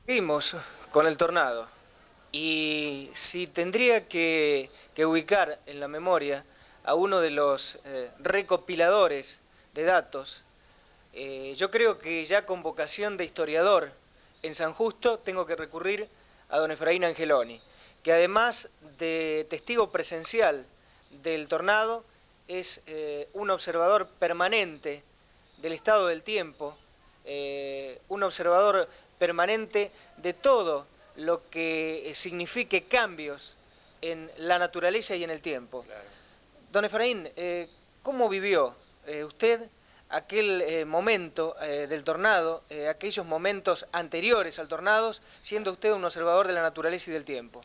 Seguimos con el tornado. Y si tendría que ubicar en la memoria a uno de los recopiladores de datos, yo creo que ya con vocación de historiador en San Justo tengo que recurrir a don Efraín Angeloni, que además de testigo presencial del tornado, es un observador permanente del estado del tiempo, un observador permanente de todo lo que signifique cambios en la naturaleza y en el tiempo. Claro. Don Efraín, ¿cómo vivió usted aquel momento del tornado, aquellos momentos anteriores al tornado, siendo usted un observador de la naturaleza y del tiempo?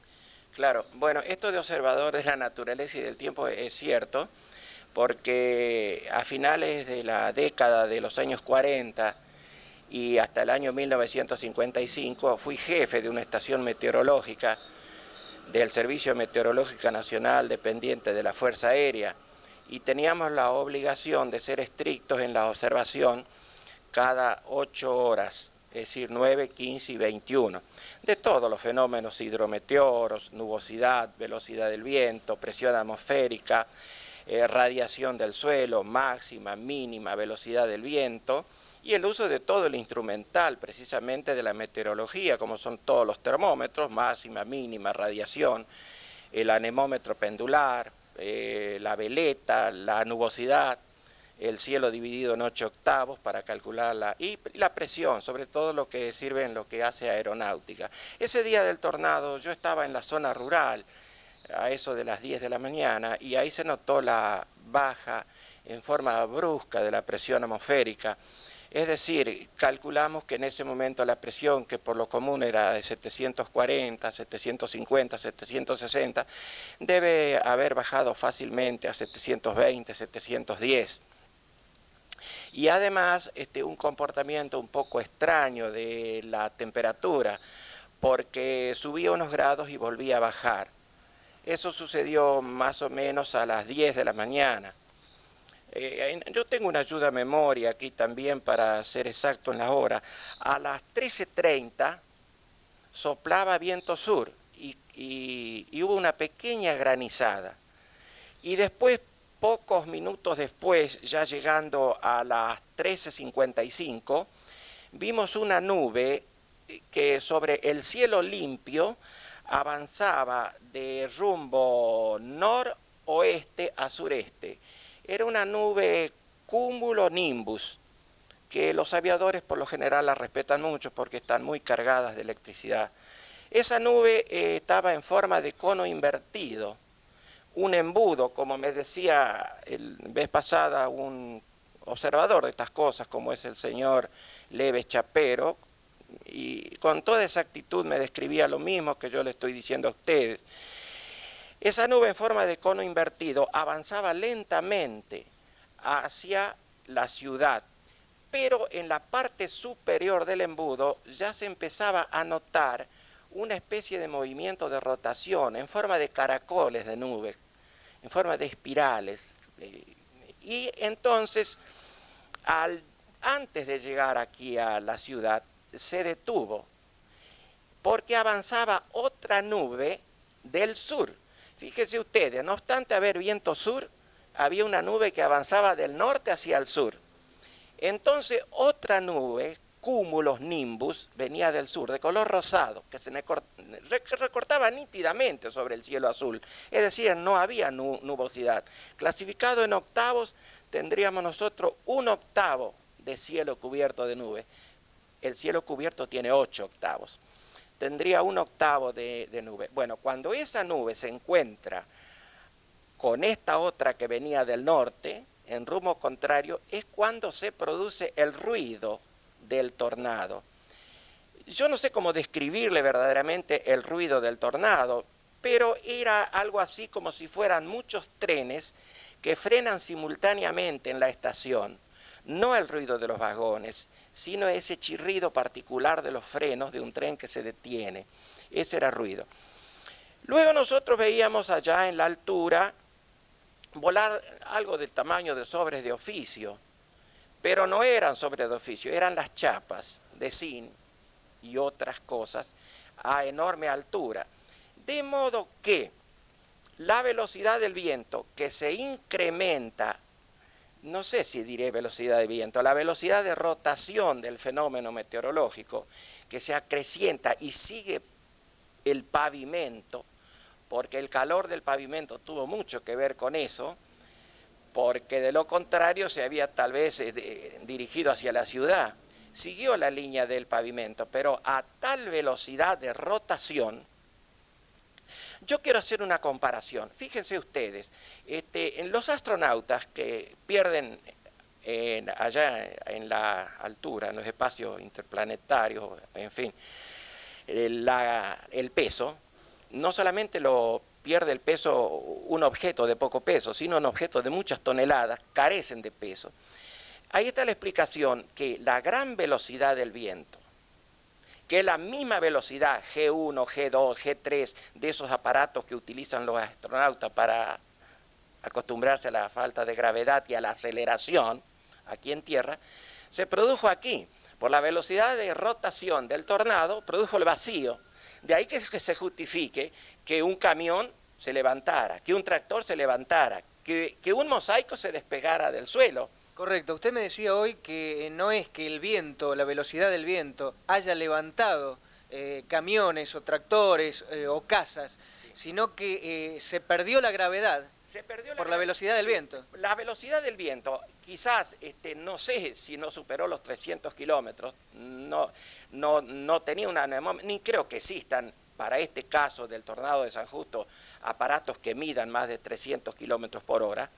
Claro, bueno, esto de observador de la naturaleza y del tiempo es cierto, porque a finales de la década de los años 40 y hasta el año 1955 fui jefe de una estación meteorológica del Servicio Meteorológico Nacional dependiente de la Fuerza Aérea, y teníamos la obligación de ser estrictos en la observación cada 8 horas, es decir, 9, 15 y 21, de todos los fenómenos hidrometeoros, nubosidad, velocidad del viento, presión atmosférica, radiación del suelo, máxima, mínima, velocidad del viento, y el uso de todo el instrumental, precisamente de la meteorología, como son todos los termómetros, máxima, mínima, radiación, el anemómetro pendular, la veleta, la nubosidad, el cielo dividido en 8 octavos para calcularla, y la presión, sobre todo lo que sirve en lo que hace aeronáutica. Ese día del tornado yo estaba en la zona rural, a eso de las 10 de la mañana, y ahí se notó la baja en forma brusca de la presión atmosférica. Es decir, calculamos que en ese momento la presión, que por lo común era de 740, 750, 760, debe haber bajado fácilmente a 720, 710. Y además un comportamiento un poco extraño de la temperatura, porque subía unos grados y volvía a bajar. Eso sucedió más o menos a las 10 de la mañana. Yo tengo una ayuda a memoria aquí también para ser exacto en la hora. A las 13:30 soplaba viento sur y hubo una pequeña granizada. Y después, pocos minutos después, ya llegando a las 13:55, vimos una nube que sobre el cielo limpio avanzaba de rumbo noroeste a sureste. Era una nube cumulonimbus, que los aviadores por lo general la respetan mucho porque están muy cargadas de electricidad. Esa nube estaba en forma de cono invertido, un embudo, como me decía el vez pasada un observador de estas cosas, como es el señor Leves Chapero, y con toda exactitud me describía lo mismo que yo le estoy diciendo a ustedes. Esa nube en forma de cono invertido avanzaba lentamente hacia la ciudad, pero en la parte superior del embudo ya se empezaba a notar una especie de movimiento de rotación en forma de caracoles de nube, en forma de espirales. Y entonces, antes de llegar aquí a la ciudad, se detuvo, porque avanzaba otra nube del sur. Fíjese ustedes, no obstante haber viento sur, había una nube que avanzaba del norte hacia el sur. Entonces otra nube, cúmulos nimbus, venía del sur, de color rosado, que se recortaba nítidamente sobre el cielo azul. Es decir, no había nubosidad. Clasificado en octavos, tendríamos nosotros 1 octavo de cielo cubierto de nube. El cielo cubierto tiene 8 octavos. Tendría 1 octavo de nube. Bueno, cuando esa nube se encuentra con esta otra que venía del norte, en rumbo contrario, es cuando se produce el ruido del tornado. Yo no sé cómo describirle verdaderamente el ruido del tornado, pero era algo así como si fueran muchos trenes que frenan simultáneamente en la estación. no el ruido de los vagones, sino ese chirrido particular de los frenos de un tren que se detiene. Ese era ruido. Luego nosotros veíamos allá en la altura volar algo del tamaño de sobres de oficio, pero no eran sobres de oficio, eran las chapas de zinc y otras cosas a enorme altura. De modo que la velocidad del viento que se incrementa, no sé si diré velocidad de viento, la velocidad de rotación del fenómeno meteorológico que se acrecienta y sigue el pavimento, porque el calor del pavimento tuvo mucho que ver con eso, porque de lo contrario se había tal vez dirigido hacia la ciudad. Siguió la línea del pavimento, pero a tal velocidad de rotación. Yo quiero hacer una comparación. Fíjense ustedes, en los astronautas que pierden allá en la altura, en los espacios interplanetarios, en fin, el peso, no solamente lo pierde el peso un objeto de poco peso, sino un objeto de muchas toneladas, carecen de peso. Ahí está la explicación que la gran velocidad del viento, que es la misma velocidad G1, G2, G3 de esos aparatos que utilizan los astronautas para acostumbrarse a la falta de gravedad y a la aceleración aquí en tierra, se produjo aquí. Por la velocidad de rotación del tornado, produjo el vacío. De ahí que se justifique que un camión se levantara, que un tractor se levantara, que un mosaico se despegara del suelo. Correcto, usted me decía hoy que no es que el viento, la velocidad del viento, haya levantado camiones o tractores o casas, sino que se perdió la gravedad por la velocidad del viento. La velocidad del viento, quizás, no sé si no superó los 300 kilómetros, no tenía una, ni creo que existan para este caso del tornado de San Justo aparatos que midan más de 300 kilómetros por hora,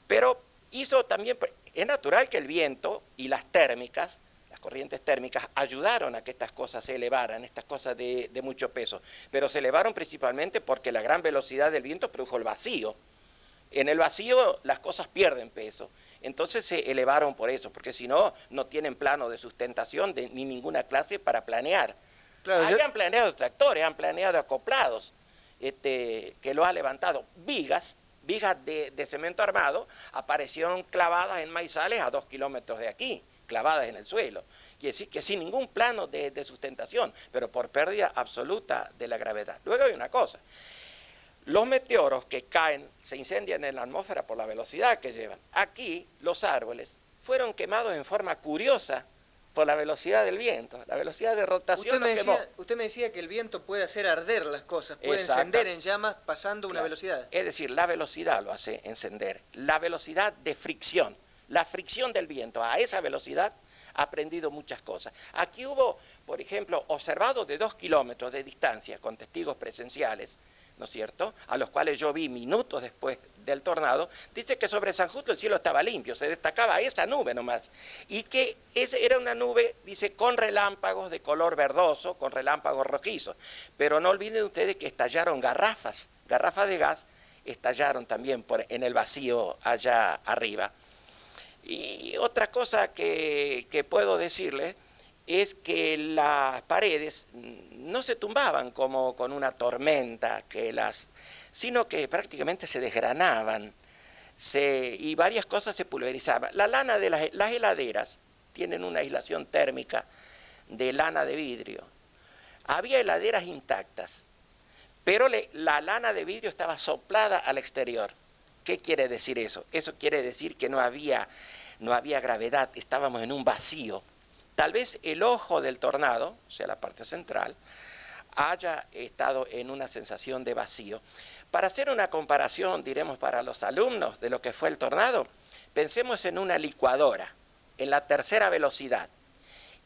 pero hizo también, es natural que el viento y las térmicas, las corrientes térmicas, ayudaron a que estas cosas se elevaran, estas cosas de mucho peso, pero se elevaron principalmente porque la gran velocidad del viento produjo el vacío. En el vacío las cosas pierden peso, entonces se elevaron por eso, porque si no, no tienen plano de sustentación ni ninguna clase para planear. Claro, ahí han planeado tractores, han planeado acoplados, que lo ha levantado. Vigas de cemento armado aparecieron clavadas en maizales a 2 kilómetros de aquí, clavadas en el suelo. Quiere decir que sin ningún plano de sustentación, pero por pérdida absoluta de la gravedad. Luego hay una cosa. Los meteoros que caen se incendian en la atmósfera por la velocidad que llevan. Aquí los árboles fueron quemados en forma curiosa por la velocidad del viento, la velocidad de rotación los quemó. Usted me decía que el viento puede hacer arder las cosas, puede encender en llamas pasando una velocidad. Es decir, la velocidad lo hace encender, la velocidad de fricción, la fricción del viento a esa velocidad ha aprendido muchas cosas. Aquí hubo, por ejemplo, observados de 2 kilómetros de distancia con testigos presenciales, ¿no es cierto?, a los cuales yo vi minutos después del tornado, dice que sobre San Justo el cielo estaba limpio, se destacaba esa nube nomás, y que esa era una nube, dice, con relámpagos de color verdoso, con relámpagos rojizos, pero no olviden ustedes que estallaron garrafas de gas, estallaron también en el vacío allá arriba. Y otra cosa que puedo decirles es que las paredes no se tumbaban como con una tormenta, sino que prácticamente se desgranaban y varias cosas se pulverizaban. La lana de las heladeras tienen una aislación térmica de lana de vidrio. Había heladeras intactas, pero la lana de vidrio estaba soplada al exterior. ¿Qué quiere decir eso? Eso quiere decir que no había gravedad, estábamos en un vacío. Tal vez el ojo del tornado, o sea, la parte central, haya estado en una sensación de vacío. Para hacer una comparación, diremos, para los alumnos de lo que fue el tornado, pensemos en una licuadora, en la tercera velocidad,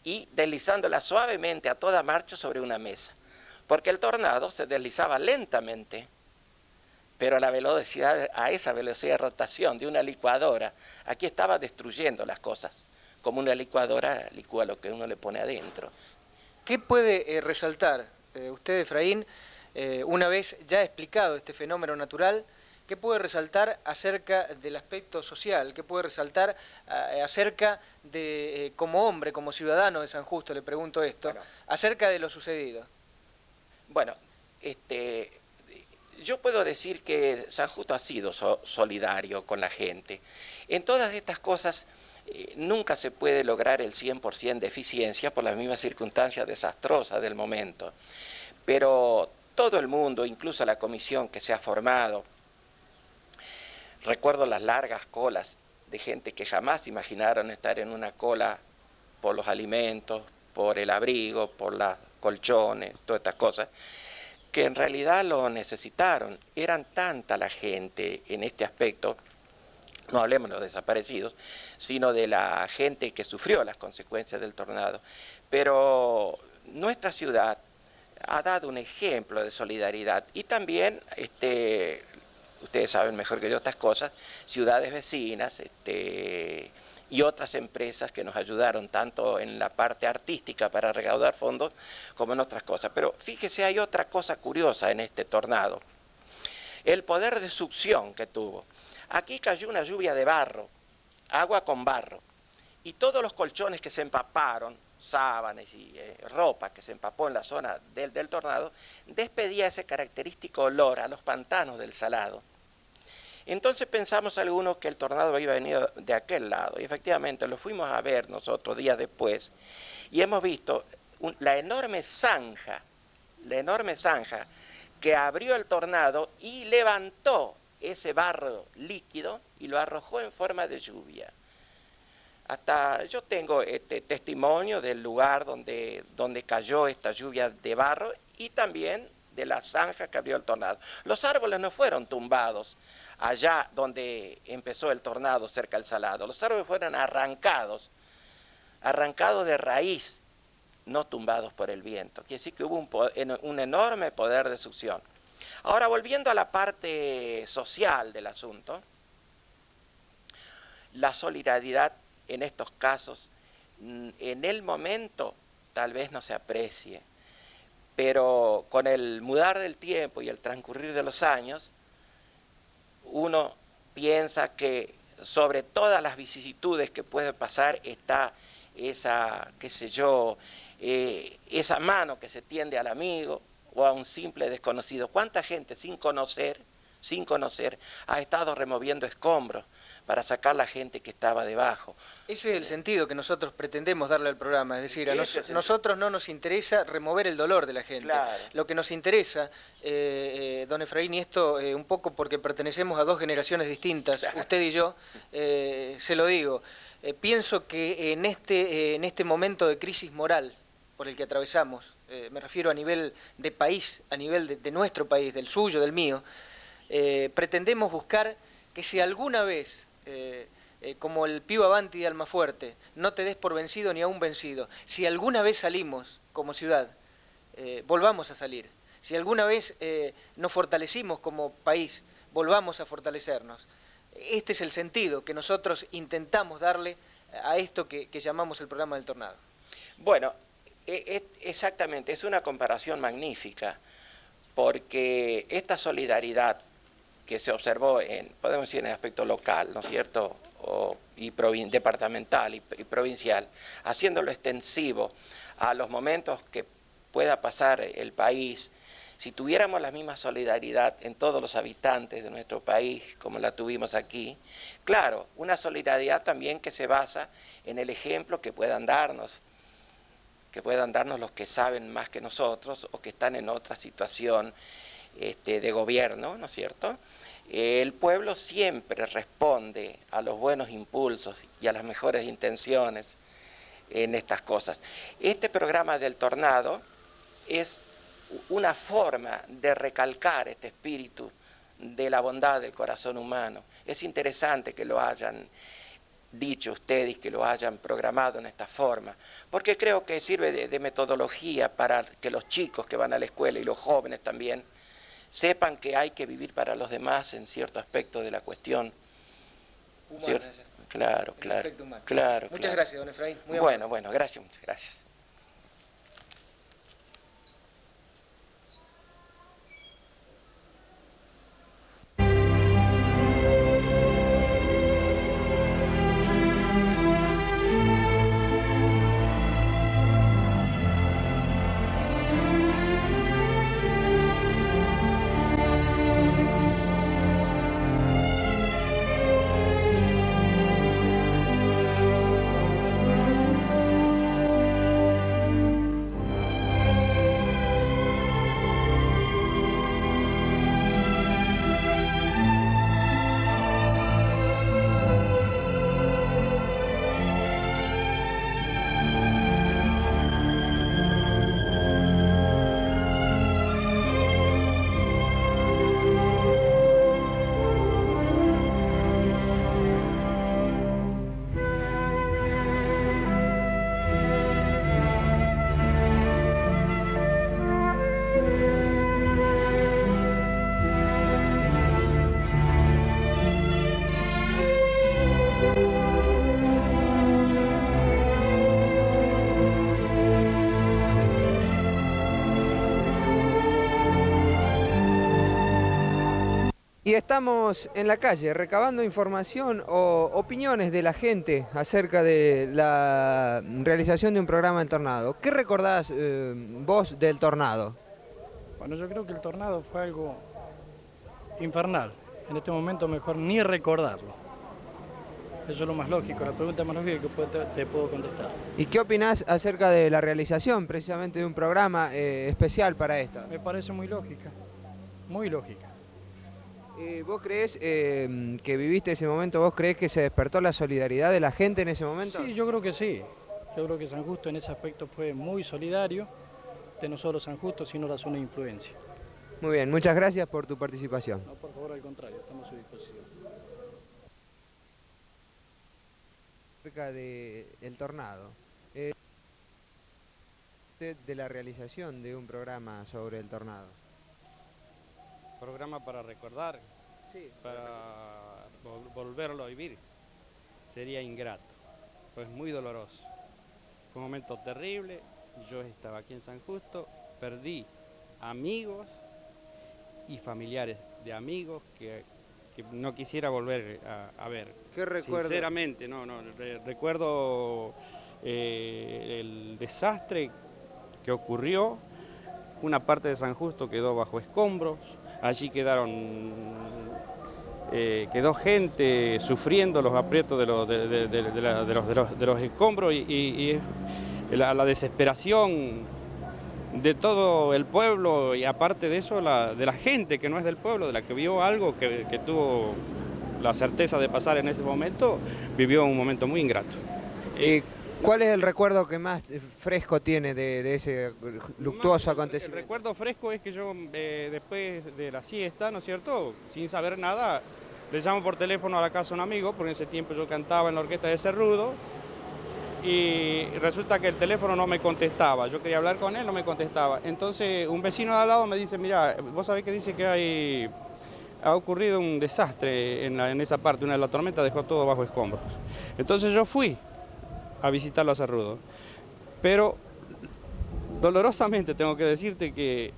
y deslizándola suavemente a toda marcha sobre una mesa. Porque el tornado se deslizaba lentamente, pero a esa velocidad de rotación de una licuadora, aquí estaba destruyendo las cosas. Como una licuadora licúa lo que uno le pone adentro. ¿Qué puede resaltar usted, Efraín, una vez ya explicado este fenómeno natural, ¿qué puede resaltar acerca del aspecto social? ¿Qué puede resaltar acerca de, como hombre, como ciudadano de San Justo, le pregunto esto, Bueno, acerca de lo sucedido? bueno, yo puedo decir que San Justo ha sido solidario con la gente. En todas estas cosas nunca se puede lograr el 100% de eficiencia por las mismas circunstancias desastrosas del momento. Pero todo el mundo, incluso la comisión que se ha formado, recuerdo las largas colas de gente que jamás imaginaron estar en una cola por los alimentos, por el abrigo, por los colchones, todas estas cosas, que en realidad lo necesitaron. Eran tanta la gente en este aspecto, no hablemos de los desaparecidos, sino de la gente que sufrió las consecuencias del tornado. Pero nuestra ciudad ha dado un ejemplo de solidaridad y también, ustedes saben mejor que yo estas cosas, ciudades vecinas, y otras empresas que nos ayudaron tanto en la parte artística para recaudar fondos como en otras cosas. Pero fíjese, hay otra cosa curiosa en este tornado, el poder de succión que tuvo. Aquí cayó una lluvia de barro, agua con barro, y todos los colchones que se empaparon, sábanas y ropa que se empapó en la zona del tornado, despedía ese característico olor a los pantanos del Salado. Entonces pensamos algunos que el tornado había venido de aquel lado, y efectivamente lo fuimos a ver nosotros días después, y hemos visto la enorme zanja que abrió el tornado y levantó ese barro líquido y lo arrojó en forma de lluvia. Hasta yo tengo testimonio del lugar donde cayó esta lluvia de barro y también de la zanja que abrió el tornado. Los árboles no fueron tumbados allá donde empezó el tornado, cerca del Salado. Los árboles fueron arrancados de raíz, no tumbados por el viento. Quiere decir que hubo un enorme poder de succión. Ahora, volviendo a la parte social del asunto, la solidaridad en estos casos, en el momento tal vez no se aprecie, pero con el mudar del tiempo y el transcurrir de los años, uno piensa que sobre todas las vicisitudes que puede pasar está esa, qué sé yo, esa mano que se tiende al amigo o a un simple desconocido. ¿Cuánta gente sin conocer, ha estado removiendo escombros para sacar la gente que estaba debajo? Ese es el sentido que nosotros pretendemos darle al programa, es decir, a nosotros no nos interesa remover el dolor de la gente. Claro. Lo que nos interesa, don Efraín, y esto un poco porque pertenecemos a dos generaciones distintas, claro, usted y yo, se lo digo, pienso que en este momento de crisis moral por el que atravesamos, me refiero a nivel de país, a nivel de nuestro país, del suyo, del mío, pretendemos buscar que si alguna vez, como el Pío Avanti de Almafuerte, no te des por vencido ni aún vencido, si alguna vez salimos como ciudad, volvamos a salir. Si alguna vez nos fortalecimos como país, volvamos a fortalecernos. Este es el sentido que nosotros intentamos darle a esto que llamamos el programa del tornado. Bueno, exactamente, es una comparación magnífica, porque esta solidaridad que se observó podemos decir, en el aspecto local, ¿no es cierto?, departamental y provincial, haciéndolo extensivo a los momentos que pueda pasar el país, si tuviéramos la misma solidaridad en todos los habitantes de nuestro país como la tuvimos aquí, claro, una solidaridad también que se basa en el ejemplo que puedan darnos los que saben más que nosotros o que están en otra situación de gobierno, ¿no es cierto? El pueblo siempre responde a los buenos impulsos y a las mejores intenciones en estas cosas. Este programa del tornado es una forma de recalcar este espíritu de la bondad del corazón humano. Es interesante que lo hayan dicho ustedes, que lo hayan programado en esta forma, porque creo que sirve de metodología para que los chicos que van a la escuela y los jóvenes también sepan que hay que vivir para los demás en cierto aspecto de la cuestión. Humana, claro. Muchas gracias, don Efraín. Muy bueno, gracias, muchas gracias. Y estamos en la calle recabando información o opiniones de la gente acerca de la realización de un programa del tornado. ¿Qué recordás vos del tornado? Bueno, yo creo que el tornado fue algo infernal. En este momento mejor ni recordarlo. Eso es lo más lógico, la pregunta más lógica que te puedo contestar. ¿Y qué opinás acerca de la realización precisamente de un programa especial para esto? Me parece muy lógica, muy lógica. ¿Vos creés que viviste ese momento, vos creés que se despertó la solidaridad de la gente en ese momento? Sí, yo creo que sí. Yo creo que San Justo en ese aspecto fue muy solidario, de no solo San Justo, sino la zona de influencia. Muy bien, muchas gracias por tu participación. No, por favor, al contrario, estamos a su disposición. Acerca del tornado, de la realización de un programa sobre el tornado. Programa para recordar, Sí. para volverlo a vivir, sería ingrato, pues muy doloroso. Fue un momento terrible, yo estaba aquí en San Justo, perdí amigos y familiares de amigos que no quisiera volver a ver. ¿Qué recuerdo? Sinceramente, recuerdo el desastre que ocurrió, una parte de San Justo quedó bajo escombros, allí quedó gente sufriendo los aprietos de los escombros y la desesperación de todo el pueblo y aparte de eso de la gente que no es del pueblo, de la que vio algo que tuvo la certeza de pasar en ese momento, vivió un momento muy ingrato. ¿Cuál es el recuerdo que más fresco tiene de ese luctuoso acontecimiento? El recuerdo fresco es que yo después de la siesta, ¿no es cierto?, sin saber nada, le llamo por teléfono a la casa de un amigo, porque en ese tiempo yo cantaba en la orquesta de Cerrudo, y resulta que el teléfono no me contestaba, yo quería hablar con él, no me contestaba. Entonces un vecino de al lado me dice, mira, vos sabés que dice que ha ocurrido un desastre en esa parte, una de las tormentas dejó todo bajo escombros. Entonces yo fui a visitarlo a Cerrudo, pero dolorosamente tengo que decirte que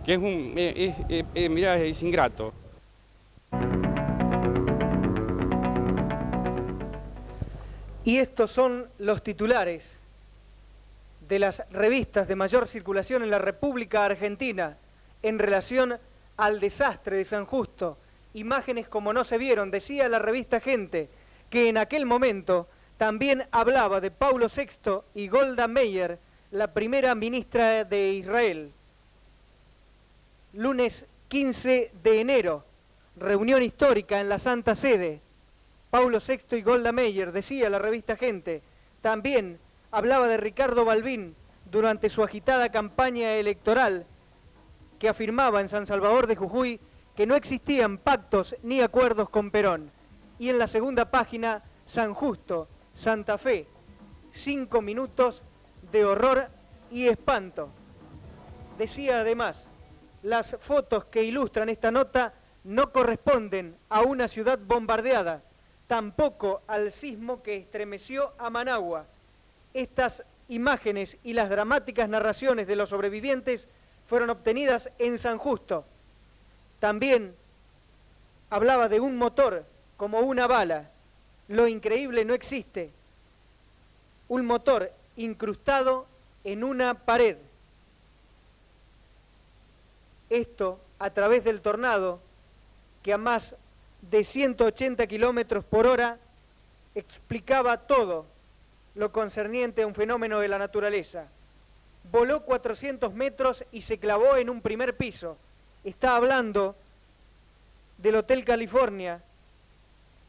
es ingrato. Y estos son los titulares de las revistas de mayor circulación en la República Argentina en relación al desastre de San Justo. Imágenes como no se vieron, decía la revista Gente, que en aquel momento también hablaba de Paulo VI y Golda Meir, la primera ministra de Israel. Lunes 15 de enero, reunión histórica en la Santa Sede. Paulo VI y Golda Meir, decía la revista Gente. También hablaba de Ricardo Balbín durante su agitada campaña electoral, que afirmaba en San Salvador de Jujuy que no existían pactos ni acuerdos con Perón. Y en la segunda página, San Justo, Santa Fe, 5 minutos de horror y espanto. Decía además, las fotos que ilustran esta nota no corresponden a una ciudad bombardeada, tampoco al sismo que estremeció a Managua. Estas imágenes y las dramáticas narraciones de los sobrevivientes fueron obtenidas en San Justo. También hablaba de un motor como una bala. Lo increíble no existe. Un motor incrustado en una pared. Esto a través del tornado que a más de 180 kilómetros por hora explicaba todo lo concerniente a un fenómeno de la naturaleza. Voló 400 metros y se clavó en un primer piso. Está hablando del Hotel California,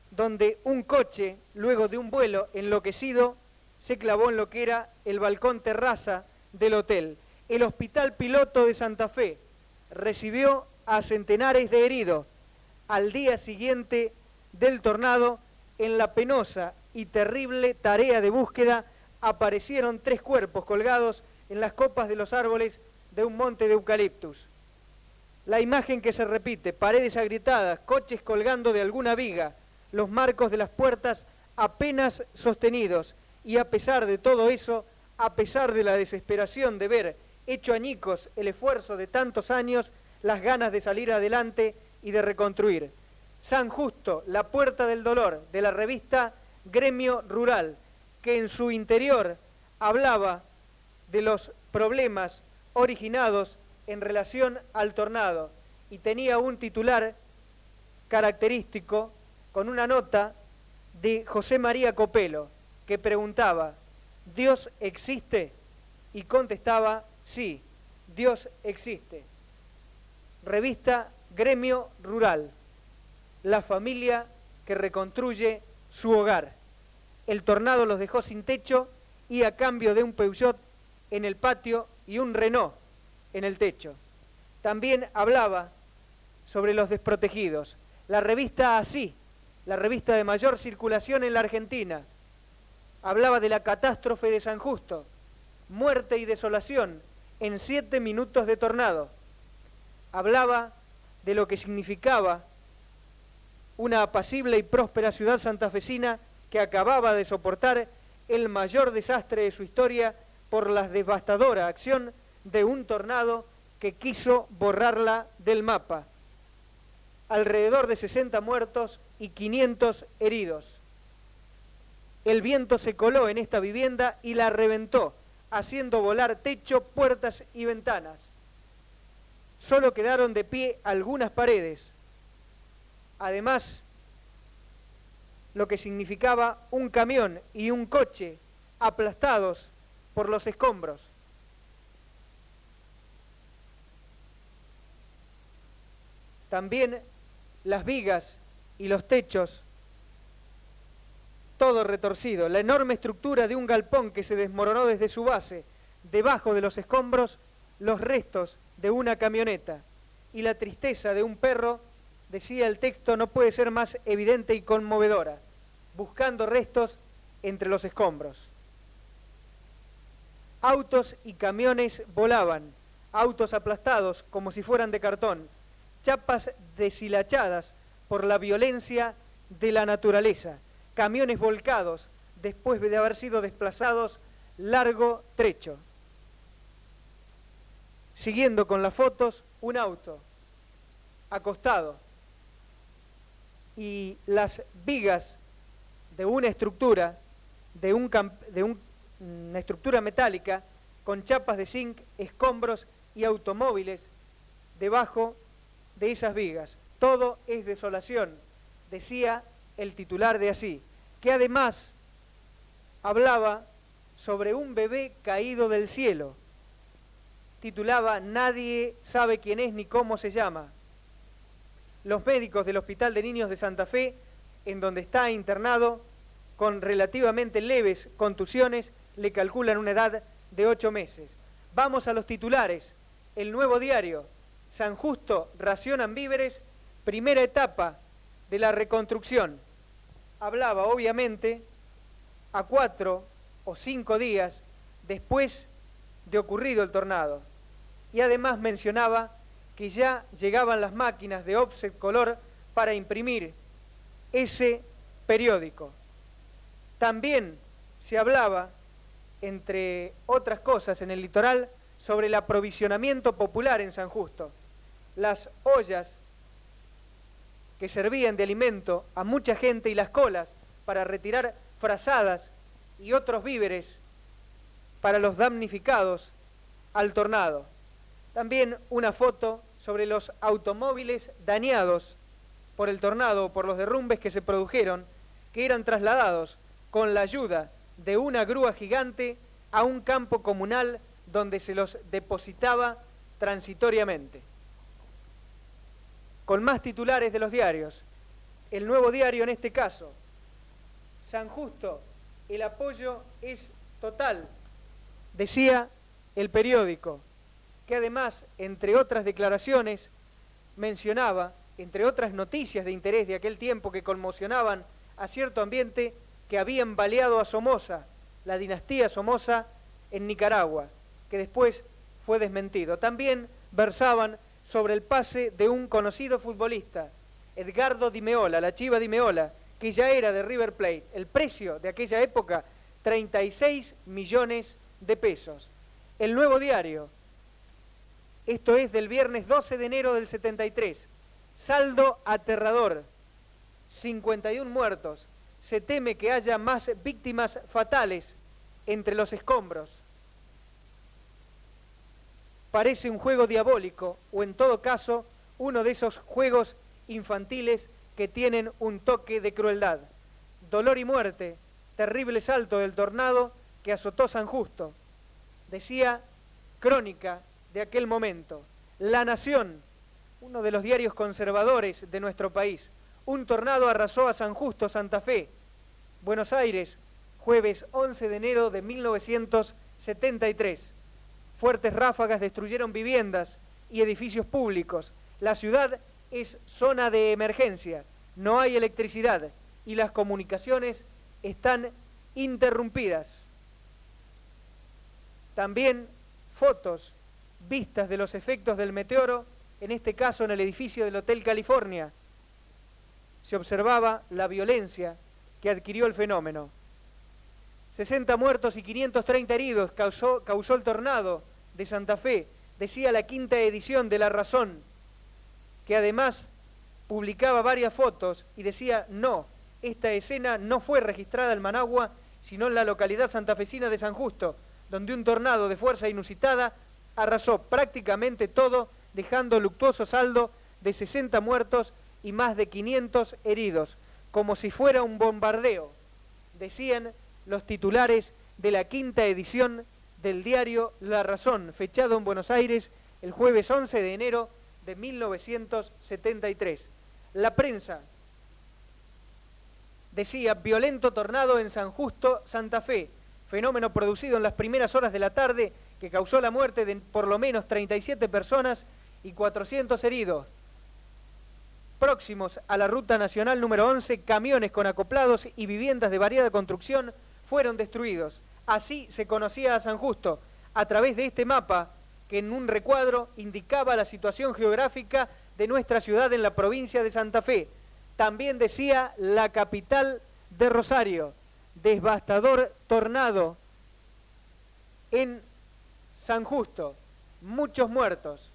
donde un coche, luego de un vuelo enloquecido, se clavó en lo que era el balcón terraza del hotel. El Hospital Piloto de Santa Fe recibió a centenares de heridos. Al día siguiente del tornado, en la penosa y terrible tarea de búsqueda, aparecieron 3 cuerpos colgados en las copas de los árboles de un monte de eucaliptus. La imagen que se repite, paredes agrietadas, coches colgando de alguna viga, los marcos de las puertas apenas sostenidos, y a pesar de todo eso, a pesar de la desesperación de ver hecho añicos el esfuerzo de tantos años, las ganas de salir adelante y de reconstruir. San Justo, la puerta del dolor, de la revista Gremio Rural, que en su interior hablaba de los problemas originados en relación al tornado y tenía un titular característico con una nota de José María Copelo que preguntaba: ¿Dios existe? Y contestaba: sí, Dios existe. Revista Gremio Rural, la familia que reconstruye su hogar. El tornado los dejó sin techo y a cambio de un Peugeot en el patio y un Renault en el techo. También hablaba sobre los desprotegidos. La revista Así, la revista de mayor circulación en la Argentina, hablaba de la catástrofe de San Justo, muerte y desolación en 7 minutos de tornado. Hablaba de lo que significaba una apacible y próspera ciudad santafesina que acababa de soportar el mayor desastre de su historia por la devastadora acción de un tornado que quiso borrarla del mapa. Alrededor de 60 muertos y 500 heridos. El viento se coló en esta vivienda y la reventó, haciendo volar techo, puertas y ventanas. Solo quedaron de pie algunas paredes. Además, lo que significaba un camión y un coche aplastados por los escombros. También las vigas y los techos, todo retorcido. La enorme estructura de un galpón que se desmoronó desde su base. Debajo de los escombros, los restos de una camioneta. Y la tristeza de un perro, decía el texto, no puede ser más evidente y conmovedora, buscando restos entre los escombros. Autos y camiones volaban, autos aplastados como si fueran de cartón, chapas deshilachadas por la violencia de la naturaleza, camiones volcados después de haber sido desplazados largo trecho. Siguiendo con las fotos, un auto acostado y las vigas de una estructura, una estructura metálica con chapas de zinc, escombros y automóviles debajo de esas vigas. Todo es desolación, decía el titular de Así, que además hablaba sobre un bebé caído del cielo. Titulaba: Nadie sabe quién es ni cómo se llama. Los médicos del Hospital de Niños de Santa Fe, en donde está internado con relativamente leves contusiones, le calculan una edad de 8 meses. Vamos a los titulares. El Nuevo Diario: San Justo racionan víveres, primera etapa de la reconstrucción. Hablaba obviamente a 4 o 5 días después de ocurrido el tornado. Y además mencionaba que ya llegaban las máquinas de offset color para imprimir ese periódico. También se hablaba, entre otras cosas, en el litoral, sobre el aprovisionamiento popular en San Justo. Las ollas que servían de alimento a mucha gente y las colas para retirar frazadas y otros víveres para los damnificados al tornado. También una foto sobre los automóviles dañados por el tornado, por los derrumbes que se produjeron, que eran trasladados con la ayuda de una grúa gigante a un campo comunal donde se los depositaba transitoriamente. Con más titulares de los diarios. El Nuevo Diario en este caso: San Justo, el apoyo es total, decía el periódico, que además, entre otras declaraciones, mencionaba, entre otras noticias de interés de aquel tiempo que conmocionaban a cierto ambiente, que habían baleado a Somoza, la dinastía Somoza en Nicaragua, que después fue desmentido. También versaban sobre el pase de un conocido futbolista, Edgardo Di Meola, la Chiva Di Meola, que ya era de River Plate. El precio de aquella época, 36 millones de pesos. El Nuevo Diario, esto es del viernes 12 de enero del 73, Saldo aterrador, 51 muertos. Se teme que haya más víctimas fatales entre los escombros. Parece un juego diabólico, o en todo caso, uno de esos juegos infantiles que tienen un toque de crueldad. Dolor y muerte, terrible salto del tornado que azotó San Justo. Decía Crónica de aquel momento. La Nación, uno de los diarios conservadores de nuestro país. Un tornado arrasó a San Justo, Santa Fe. Buenos Aires, jueves 11 de enero de 1973. Fuertes ráfagas destruyeron viviendas y edificios públicos. La ciudad es zona de emergencia. No hay electricidad y las comunicaciones están interrumpidas. También fotos vistas de los efectos del meteoro, en este caso en el edificio del Hotel California. Se observaba la violencia que adquirió el fenómeno. 60 muertos y 530 heridos causó el tornado de Santa Fe, decía la quinta edición de La Razón, que además publicaba varias fotos y decía, no, esta escena no fue registrada en Managua, sino en la localidad santafesina de San Justo, donde un tornado de fuerza inusitada arrasó prácticamente todo, dejando luctuoso saldo de 60 muertos y más de 500 heridos, como si fuera un bombardeo, decían los titulares de la quinta edición del diario La Razón, fechado en Buenos Aires el jueves 11 de enero de 1973. La prensa decía, violento tornado en San Justo, Santa Fe, fenómeno producido en las primeras horas de la tarde que causó la muerte de por lo menos 37 personas y 400 heridos. Próximos a la ruta nacional número 11, camiones con acoplados y viviendas de variada construcción fueron destruidos. Así se conocía a San Justo, a través de este mapa que en un recuadro indicaba la situación geográfica de nuestra ciudad en la provincia de Santa Fe. También decía la capital de Rosario, devastador tornado en San Justo, muchos muertos.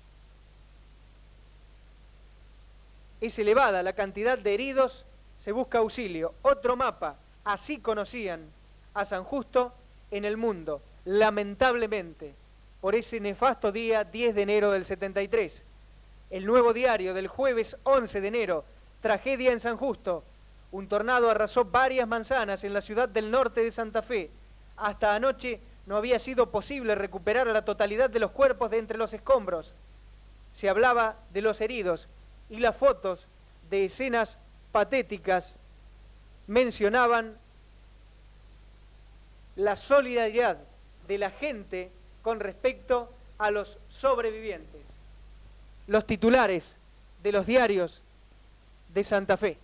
Es elevada la cantidad de heridos, se busca auxilio. Otro mapa, así conocían a San Justo en el mundo, lamentablemente, por ese nefasto día 10 de enero del 73. El Nuevo Diario del jueves 11 de enero, tragedia en San Justo. Un tornado arrasó varias manzanas en la ciudad del norte de Santa Fe. Hasta anoche no había sido posible recuperar a la totalidad de los cuerpos de entre los escombros. Se hablaba de los heridos y las fotos de escenas patéticas mencionaban la solidaridad de la gente con respecto a los sobrevivientes. Los titulares de los diarios de Santa Fe.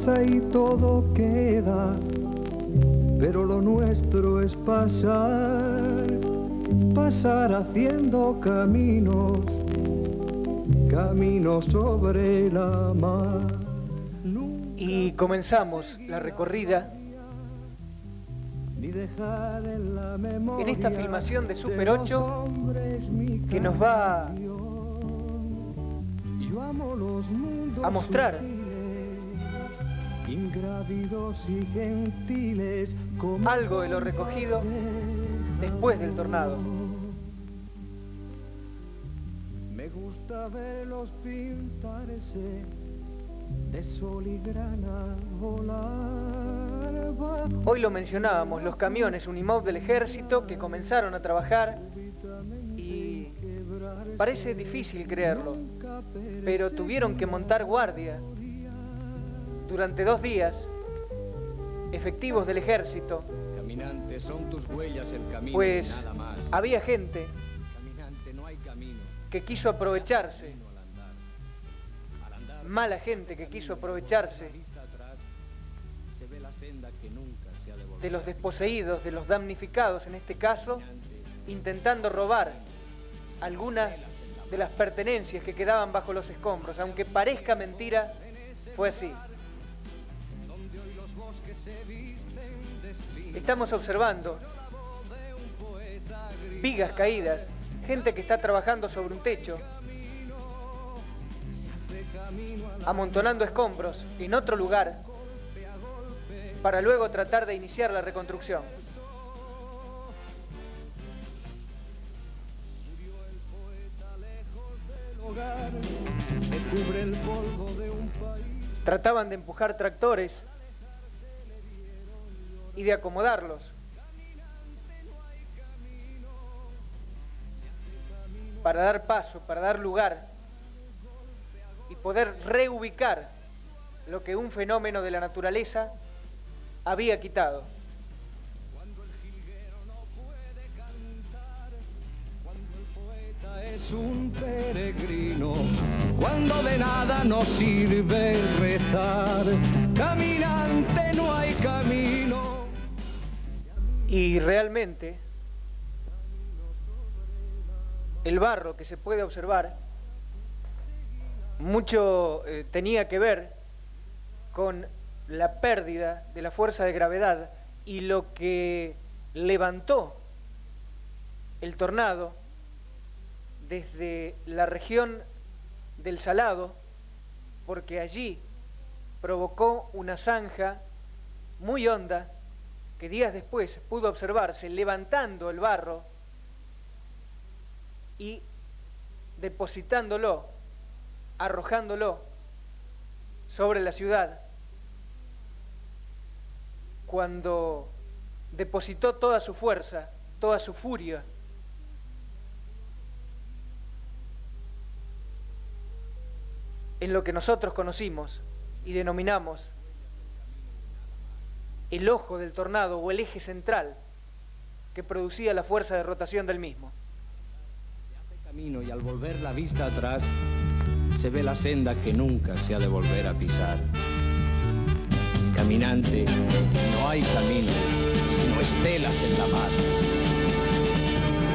pasa y todo queda, pero lo nuestro es pasar, pasar haciendo caminos, caminos sobre la mar. Y comenzamos la recorrida en esta filmación de Super 8 que nos va a mostrar algo de lo recogido después del tornado. Me gusta verlos pintarse de sol y grana volar. Hoy lo mencionábamos, los camiones Unimog del ejército que comenzaron a trabajar y parece difícil creerlo, pero tuvieron que montar guardia durante 2 días, efectivos del ejército, Caminante, son tus huellas el camino, pues nada más. había gente Caminante, no hay camino. que quiso aprovecharse, Al andar, mala gente que quiso aprovecharse vista atrás, se ve la senda que nunca se ha de volver. de los desposeídos, de los damnificados en este caso, intentando robar algunas de las pertenencias que quedaban bajo los escombros. Aunque parezca mentira, fue así. Estamos observando vigas caídas, gente que está trabajando sobre un techo, amontonando escombros en otro lugar para luego tratar de iniciar la reconstrucción. Trataban de empujar tractores y de acomodarlos para dar paso, para dar lugar y poder reubicar lo que un fenómeno de la naturaleza había quitado. Es un peregrino, cuando de nada nos sirve rezar, caminante no hay camino. Y realmente el barro que se puede observar mucho tenía que ver con la pérdida de la fuerza de gravedad y lo que levantó el tornado desde la región del Salado, porque allí provocó una zanja muy honda que días después pudo observarse levantando el barro y depositándolo, arrojándolo sobre la ciudad, cuando depositó toda su fuerza, toda su furia en lo que nosotros conocimos y denominamos el ojo del tornado o el eje central que producía la fuerza de rotación del mismo. Se hace camino y al volver la vista atrás se ve la senda que nunca se ha de volver a pisar. Caminante, no hay camino, sino estelas en la mar.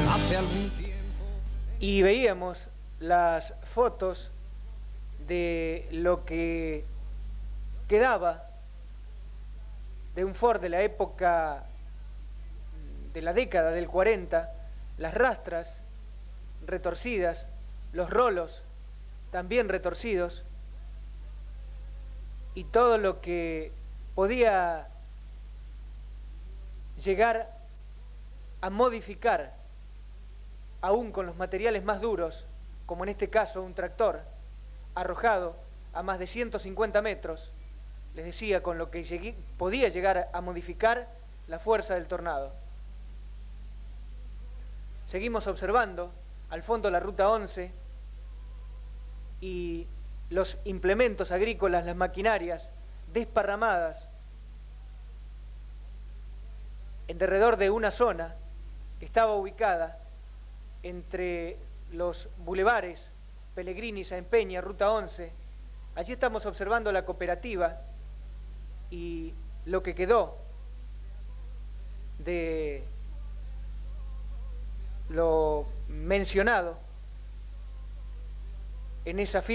Hace algún tiempo... Y veíamos las fotos de lo que quedaba de un Ford de la época de la década del 40, las rastras retorcidas, los rolos también retorcidos y todo lo que podía llegar a modificar aún con los materiales más duros, como en este caso un tractor arrojado a más de 150 metros, les decía, con lo que podía llegar a modificar la fuerza del tornado. Seguimos observando al fondo la ruta 11 y los implementos agrícolas, las maquinarias desparramadas en derredor de una zona que estaba ubicada entre los bulevares Pellegrini, Sáenz Peña, Ruta 11. Allí estamos observando la cooperativa y lo que quedó de lo mencionado en esa firma